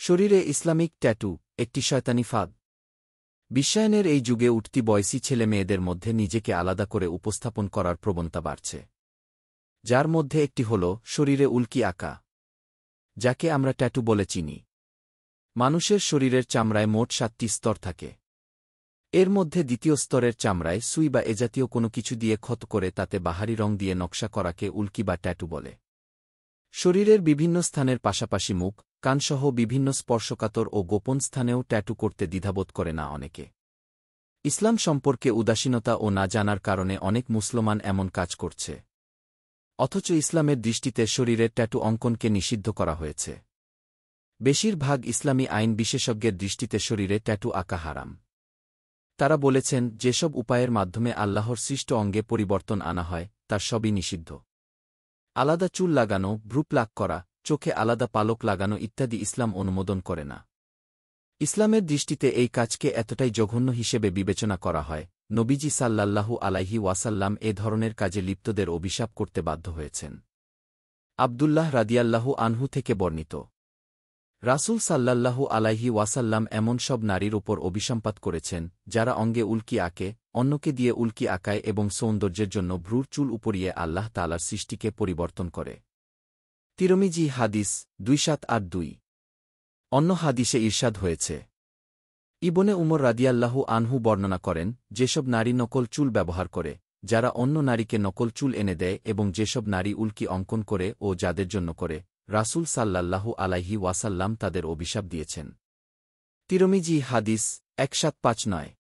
শরীরে Islamic tattoo একটি শয়তানি ফাঁদ। বিশ্বায়নের এই যুগে উঠতি বয়সী ছেলে মেয়েদের মধ্যে নিজেকে আলাদা করে উপস্থাপন করার প্রবণতা বাড়ছে, যার মধ্যে একটি হল শরীরে উল্কি আঁকা, যাকে আমরা ট্যাটু বলে চিনি। মানুষের শরীরের চামড়ায় মোট 7টি স্তর থাকে। এর মধ্যে দ্বিতীয় স্তরের চামড়ায় সুই বা এজাতীয় কোনো কিছু দিয়ে ক্ষত করে তাতে বাহারি রং দিয়ে নকশা করাকে উল্কি বা ট্যাটু বলে। শরীরের বিভিন্ন স্থানের পাশাপাশি মুখ, কানসহ বিভিন্ন স্পর্শকাতর ও গোপন স্থানেও ট্যাটু করতে দ্বিধাবোধ করে না অনেকে। ইসলাম সম্পর্কে উদাসীনতা ও না জানার কারণে অনেক মুসলমান এমন কাজ করছে। অথচ ইসলামের দৃষ্টিতে শরীরের ট্যাটু অঙ্কনকে নিষিদ্ধ করা হয়েছে। বেশিরভাগ ইসলামী আইন বিশেষজ্ঞের দৃষ্টিতে শরীরে ট্যাটু আঁকা হারাম। তারা বলেছেন, যেসব উপায়ের মাধ্যমে আল্লাহর সৃষ্ট অঙ্গে পরিবর্তন আনা হয় তার সবই নিষিদ্ধ। আলাদা চুল লাগানো, ভ্রু প্লাক করা, চোখে আলাদা পালক লাগানো ইত্যাদি ইসলাম অনুমোদন করে না। ইসলামের দৃষ্টিতে এই কাজকে এতটাই জঘন্য হিসেবে বিবেচনা করা হয়, নবীজি সাল্লাল্লাহু আলাইহি ওয়াসাল্লাম এ ধরনের কাজে লিপ্তদের অভিশাপ করতে বাধ্য হয়েছেন। আবদুল্লাহ রাদিয়াল্লাহু আনহু থেকে বর্ণিত, রাসূল সাল্লাল্লাহু আলাইহি ওয়াসাল্লাম এমন সব নারীর উপর অভিসম্পাত করেছেন যারা অঙ্গে উল্কি আঁকে, অন্যকে দিয়ে উল্কি আঁকায় এবং সৌন্দর্যের জন্য ভ্রুর চুল উপরিয়ে আল্লাহ তাআলার সৃষ্টিকে পরিবর্তন করে। তিরমিজি হাদিস 2782। অন্য হাদিসে ইরশাদ হয়েছে, ইবনে উমর রাদিয়াল্লাহু আনহু বর্ণনা করেন, যেসব নারী নকল চুল ব্যবহার করে, যারা অন্য নারীকে নকল চুল এনে দেয় এবং যেসব নারী উল্কি অঙ্কন করে ও যাদের জন্য করে, রাসূল সাল্লাল্লাহু আলাইহি ওয়াসাল্লাম তাদের অভিশাপ দিয়েছেন। তিরমিজি হাদিস 1759।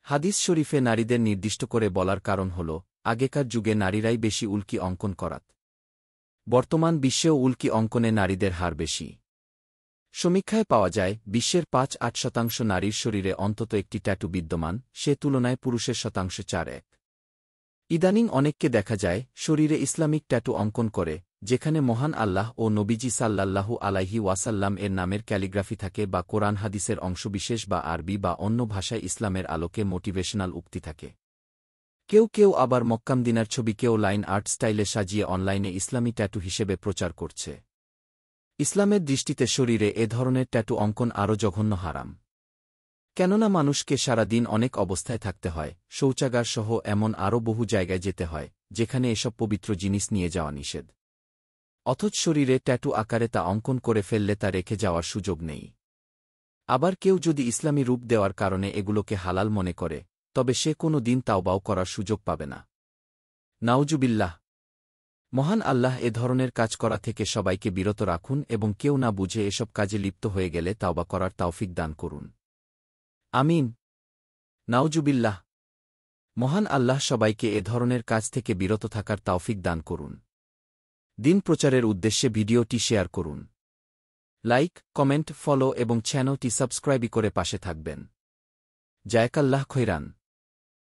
হাদিস শরীফে নারীদের নির্দিষ্ট করে বলার কারণ হল, আগেকার যুগে নারীরাই বেশি উল্কি অঙ্কন করাত। বর্তমান বিশ্বেও উল্কি অঙ্কনে নারীদের হার বেশি। সমীক্ষায় পাওয়া যায়, বিশ্বের 5-8% নারীর শরীরে অন্তত একটি ট্যাটু বিদ্যমান, সে তুলনায় পুরুষের শতাংশ 4-1। ইদানিং অনেককে দেখা যায় শরীরে ইসলামিক ট্যাটু অঙ্কন করে, যেখানে মহান আল্লাহ ও নবীজি সাল্লাল্লাহু আলাইহি ওয়াসাল্লাম এর নামের ক্যালিগ্রাফি থাকে বা কোরআন হাদিসের অংশবিশেষ বা আরবি বা অন্য ভাষায় ইসলামের আলোকে মোটিভেশনাল উক্তি থাকে। কেউ কেউ আবার মক্কামদিনার ছবিকেও লাইন আর্ট স্টাইলে সাজিয়ে অনলাইনে ইসলামী ট্যাটু হিসেবে প্রচার করছে। ইসলামের দৃষ্টিতে শরীরে এ ধরনের ট্যাটু অঙ্কন আরও জঘন্য হারাম। কেননা মানুষকে সারা দিন অনেক অবস্থায় থাকতে হয়, শৌচাগার সহ এমন আরও বহু জায়গায় যেতে হয় যেখানে এসব পবিত্র জিনিস নিয়ে যাওয়া নিষেধ। অথচ শরীরে ট্যাটু আকারে তা অঙ্কন করে ফেললে তা রেখে যাওয়ার সুযোগ নেই। আবার কেউ যদি ইসলামী রূপ দেওয়ার কারণে এগুলোকে হালাল মনে করে, তবে সে কোনো দিন তাওবাও করার সুযোগ পাবে না। নাউজুবিল্লাহ। মহান আল্লাহ এ ধরনের কাজ করা থেকে সবাইকে বিরত রাখুন এবং কেউ না বুঝে এসব কাজে লিপ্ত হয়ে গেলে তাওবা করার তৌফিক দান করুন। আমিন। নাউজুবিল্লাহ। মহান আল্লাহ সবাইকে এ ধরনের কাজ থেকে বিরত থাকার তৌফিক দান করুন। দিন প্রচারের উদ্দেশ্যে ভিডিওটি শেয়ার করুন। লাইক, কমেন্ট, ফলো এবং চ্যানেলটি সাবস্ক্রাইব করে পাশে থাকবেন। জাযাকাল্লাহ খৈরান।